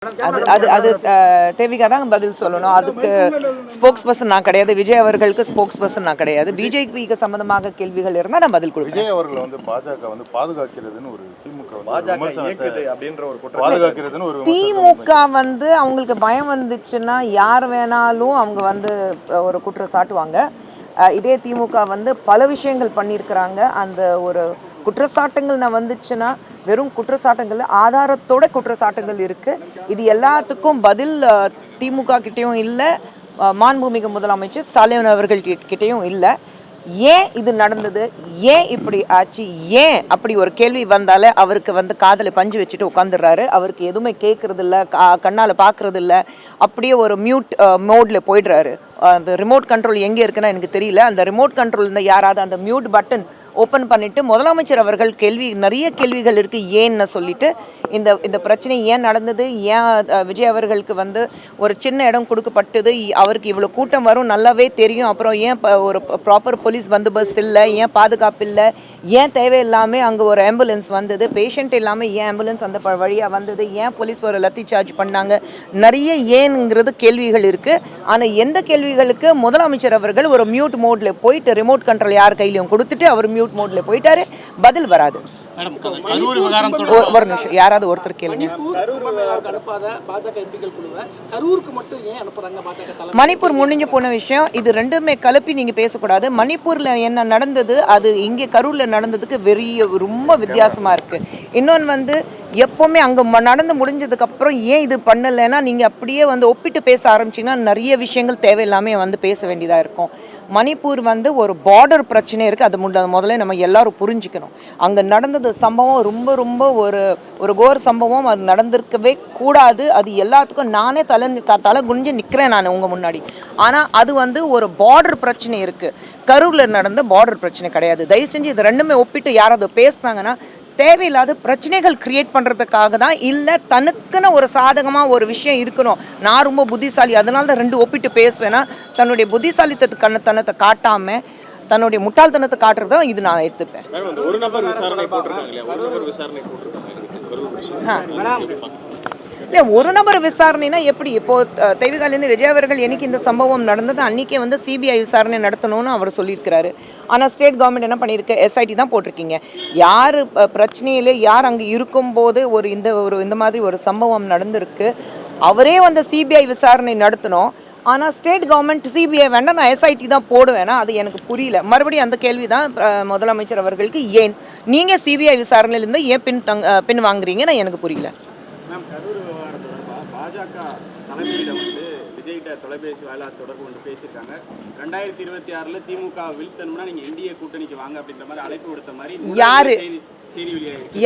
அது தேவிகா தான் பதில் சொல்லணும். அதுக்கு ஸ்போக்ஸ் பர்சன் நான் கிடையாது. விஜய் அவர்களுக்கு ஸ்போக்ஸ் பர்சன் நான் கிடையாது. பிஜேபிக்கு சம்பந்தமாக கேள்விகள் இருந்தால் நான் பதில் கொடுப்பேன். விஜய் அவர்கள் வந்து பாஜக வந்து பாதுகாக்கிறதுன்னு ஒரு திமுக வந்து அவங்களுக்கு பயம் வந்துச்சுன்னா யார் வேணாலும் அவங்க வந்து ஒரு குற்றம் சாட்டுவாங்க. இதே திமுக வந்து பல விஷயங்கள் பண்ணியிருக்கிறாங்க. அந்த ஒரு குற்றச்சாட்டுங்கள் நான் வந்துச்சுன்னா வெறும் குற்றச்சாட்டுங்கள் ஆதாரத்தோட குற்றச்சாட்டுகள் இருக்கு. இது எல்லாத்துக்கும் பதில் திமுக கிட்டேயும் இல்லை, மாண்புமிகு முதலமைச்சர் ஸ்டாலின் அவர்கள் கிட்டேயும் இல்லை. ஏன் இது நடந்தது, ஏன் இப்படி ஆச்சு, ஏன் அப்படி ஒரு கேள்வி வந்தாலே அவருக்கு வந்து காதில் பஞ்சு வச்சுட்டு உட்காந்துடுறாரு. அவருக்கு எதுவுமே கேட்கறது இல்லை, கண்ணால் பார்க்கறது இல்லை. அப்படியே ஒரு மியூட் மோட்ல போயிடுறாரு. அந்த ரிமோட் கண்ட்ரோல் எங்கே இருக்குன்னா எனக்கு தெரியல. அந்த ரிமோட் கண்ட்ரோல் இருந்தால் யாராவது அந்த மியூட் பட்டன் ஓப்பன் பண்ணிட்டு முதலமைச்சர் அவர்கள் நிறைய கேள்விகள் இருக்கு ஏன்னு சொல்லிட்டு இந்த பிரச்சனை ஏன் நடந்தது, ஏன் விஜய் அவர்களுக்கு வந்து ஒரு சின்ன இடம் கொடுக்கப்பட்டது, அவருக்கு இவ்வளோ கூட்டம் வரும் நல்லாவே தெரியும், அப்புறம் ஏன் ஒரு ப்ராப்பர் போலீஸ் பந்தோபஸ்து இல்லை, ஏன் பாதுகாப்பு இல்லை, ஏன் தேவையில்லாமல் அங்கே ஒரு ஆம்புலன்ஸ் வந்தது, பேஷண்ட் இல்லாமல் ஏன் ஆம்புலன்ஸ் அந்த வழியாக வந்தது, ஏன் போலீஸ் ஒரு லத்தி சார்ஜ் பண்ணாங்க, நிறைய ஏன்ங்கிறது கேள்விகள் இருக்குது. ஆனால் எந்த கேள்விகளுக்கு முதலமைச்சர் அவர்கள் ஒரு மியூட் மோட்ல போயிட்டு ரிமோட் கண்ட்ரோல் யார் கையிலையும் கொடுத்துட்டு அவர் மியூட் மோட்ல போயிட்டாரு, பதில் வராது. ஒரு நிமிஷம், யாராவது ஒருத்தர் கேளுங்க. மணிப்பூர் முடிஞ்சு போன விஷயம், இது ரெண்டுமே கலப்பி நீங்க பேசக்கூடாது. மணிப்பூர்ல என்ன நடந்தது அது இங்கே கரூர்ல நடந்ததுக்கு ரொம்ப வித்தியாசமா இருக்கு. இன்னொன்று வந்து எப்பவுமே அங்க நடந்து முடிஞ்சதுக்கு அப்புறம் ஏன் இது பண்ணலைன்னா நீங்க அப்படியே வந்து ஒப்பிட்டு பேச ஆரம்பிச்சீங்கன்னா நிறைய விஷயங்கள் தேவையில்லாம வந்து பேச வேண்டியதா இருக்கும். மணிப்பூர் வந்து ஒரு பார்டர் பிரச்சனை இருக்குது. அது முதல்ல நம்ம எல்லாரும் புரிஞ்சுக்கணும். அங்கே நடந்தது சம்பவம் ரொம்ப ஒரு கோர் சம்பவம். அது நடந்திருக்கவே கூடாது. அது எல்லாத்துக்கும் நானே தலை குனிஞ்சு நிற்கிறேன் நான் உங்கள் முன்னாடி. ஆனால் அது வந்து ஒரு பார்டர் பிரச்சனை இருக்குது. கரூரில் நடந்த பார்டர் பிரச்சனை கிடையாது. தயவு செஞ்சு இது ரெண்டுமே ஒப்பிட்டு யாராவது பேசினாங்கன்னா தேவையில்லாத பிரச்சனைகள் கிரியேட் பண்ணுறதுக்காக தான், இல்லை தனக்குன்னு ஒரு சாதகமாக ஒரு விஷயம் இருக்கணும், நான் ரொம்ப புத்திசாலி அதனால தான் ரெண்டு ஒப்பிட்டு பேசுவேன்னா தன்னுடைய புத்திசாலித்தனத்தை காட்டாமல் தன்னுடைய முட்டாள்தனத்தை காட்டுறதோ இது நான் எடுத்துப்பேன். இல்லை, ஒரு நபர் விசாரணைனா எப்படி? இப்போது தேவிகாலேருந்து விஜய் அவர்கள் என்னைக்கு இந்த சம்பவம் நடந்தது அன்றைக்கே வந்து சிபிஐ விசாரணை நடத்தணும்னு அவர் சொல்லியிருக்கிறாரு. ஆனால் ஸ்டேட் கவர்மெண்ட் என்ன பண்ணியிருக்கு, எஸ்ஐடி தான் போட்டிருக்கீங்க. யார் பிரச்சனையில் யார் அங்கே இருக்கும்போது இந்த மாதிரி ஒரு சம்பவம் நடந்திருக்கு, அவரே வந்து சிபிஐ விசாரணை நடத்தணும். ஆனால் ஸ்டேட் கவர்மெண்ட் சிபிஐ வேண்டாம், நான் எஸ்ஐடி தான் போடுவேன்னா அது எனக்கு புரியல. மறுபடியும் அந்த கேள்வி தான் முதலமைச்சர் அவர்களுக்கு, ஏன் நீங்கள் சிபிஐ விசாரணையிலேருந்து ஏன் பின் வாங்குறீங்கன்னு எனக்கு புரியல. பாஜக தலைமையிடம் வந்து விஜய்கிட்ட தொலைபேசி வாயிலாக தொடர்பு கொண்டு பேசியிருக்காங்க. 2026 திமுக வீழ்த்தணும்னா நீங்க என்டிஏ கூட்டணிக்கு வாங்க அப்படின்ற மாதிரி அழைப்பு விடுத்த மாதிரி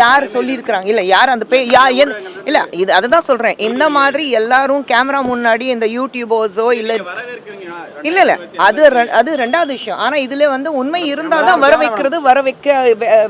யார் சொல்லியிருக்கிறாங்க? இல்லை, யார் அந்த இல்லை, இது அதுதான் சொல்கிறேன். இந்த மாதிரி எல்லாரும் கேமரா முன்னாடி இந்த யூடியூபர்ஸோ இல்லை அது ரெண்டாவது விஷயம். ஆனால் இதில் வந்து உண்மை இருந்தால் தான்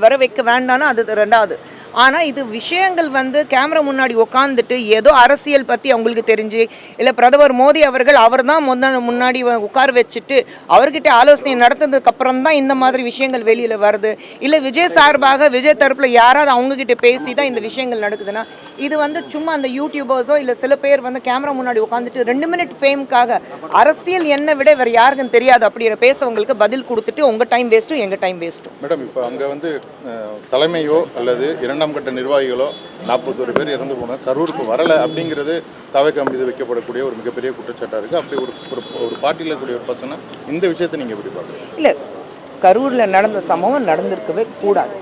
வர வைக்க வேண்டாம்னா அது ரெண்டாவது. ஆனால் இது விஷயங்கள் வந்து கேமரா முன்னாடி உட்காந்துட்டு ஏதோ அரசியல் பற்றி அவங்களுக்கு தெரிஞ்சு, இல்லை பிரதமர் மோடி அவர்கள் அவர் தான் முன்னாடி உட்கார வச்சுட்டு அவர்கிட்ட ஆலோசனை நடத்துனதுக்கு அப்புறம் தான் இந்த மாதிரி விஷயங்கள் வெளியில் வருது, இல்லை விஜய் சார்பாக விஜய் தரப்பில் யாராவது அவங்கக்கிட்ட பேசி தான் இந்த விஷயங்கள் நடக்குதுன்னா இது வந்து சும்மா அந்த யூடியூபர்ஸோ இல்லை சில பேர் வந்து கேமரா முன்னாடி உட்காந்துட்டு 2 மினிட் ஃபேமுக்காக அரசியல் என்னை விட வேறு யாருக்கும் தெரியாது அப்படிங்கிற பேசவங்களுக்கு பதில் கொடுத்துட்டு உங்கள் டைம் வேஸ்ட்டும் எங்கள் டைம் வேஸ்ட்டும். மேடம், இப்போ அங்கே வந்து தலைமையோ அல்லது இரண்டாம் கட்ட நிர்வாகிகளோ 41 பேர் இறந்து போன கரூருக்கு வரலை அப்படிங்கிறது தவிர்க்க மீது வைக்கப்படக்கூடிய ஒரு மிகப்பெரிய குற்றச்சாட்டாக இருக்குது. அப்படி ஒரு பார்ட்டியில் இருக்கக்கூடிய ஒரு பர்சனை இந்த விஷயத்தை நீங்கள் எப்படி பார்க்குறீங்க? இல்லை, கரூரில் நடந்த சம்பவம் நடந்திருக்கவே கூடாது.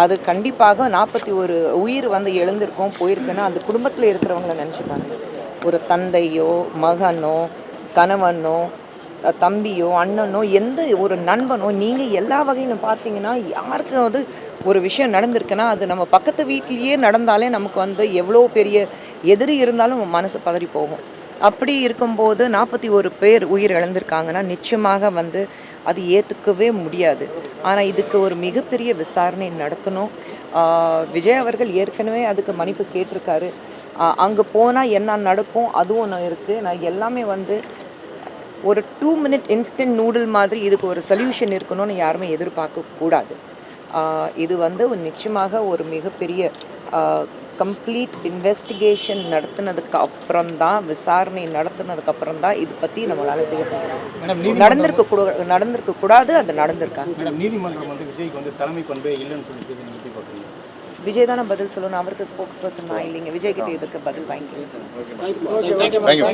அது கண்டிப்பாக 41 உயிர் வந்து எழுந்திருக்கும் போயிருக்குன்னா அந்த குடும்பத்தில் இருக்கிறவங்கள நினச்சிப்பாங்க. ஒரு தந்தையோ மகனோ கணவனோ தம்பியோ அண்ணனோ எந்த ஒரு நண்பனோ நீங்கள் எல்லா வகையிலும் பார்த்தீங்கன்னா யாருக்கும் வந்து ஒரு விஷயம் நடந்திருக்குன்னா அது நம்ம பக்கத்து வீட்லேயே நடந்தாலே நமக்கு வந்து எவ்வளோ பெரிய எதிரி இருந்தாலும் மனசு பதறி போகும். அப்படி இருக்கும்போது 41 பேர் உயிர் இழந்திருக்காங்கன்னா நிச்சயமாக வந்து அது ஏற்றுக்கவே முடியாது. ஆனால் இதுக்கு ஒரு மிகப்பெரிய விசாரணை நடத்தணும். விஜய் அவர்கள் ஏற்கனவே அதுக்கு மன்னிப்பு கேட்டிருக்காரு. அங்கே போனால் என்ன நடக்கும் அதுவும் ஒன்று இருக்குது. நான் எல்லாமே வந்து ஒரு 2 மினிட் இன்ஸ்டன்ட் நூடுல் மாதிரி இதுக்கு ஒரு சொல்யூஷன் இருக்கணும்னு யாருமே எதிர்பார்க்கக்கூடாது. இது வந்து நிச்சயமாக ஒரு மிகப்பெரிய கம்ப்ளீட் இன்வெஸ்டிகேஷன் நடத்தினதுக்கு அப்புறம் தான், விசாரணை நடத்தினதுக்கு அப்புறம் தான் இது பற்றி நம்மளால பேச முடியும். நடந்திருக்க கூடாது, அது நடந்திருக்காங்க. மேடம், நீதிமன்றம் வந்து விஜய்க்கு வந்து தலைமை பண்பே இல்லைன்னு சொல்லிட்டு நீங்கள் எப்படி பார்க்குறீங்க? விஜய் தானே பதில் சொல்லணும், அவருக்கு ஸ்போக்ஸ் பர்சன் நான் இல்லைங்க. விஜய் கிட்ட இதுக்கு பதில் வாங்கிக்கிறேன். தேங்க்யூ.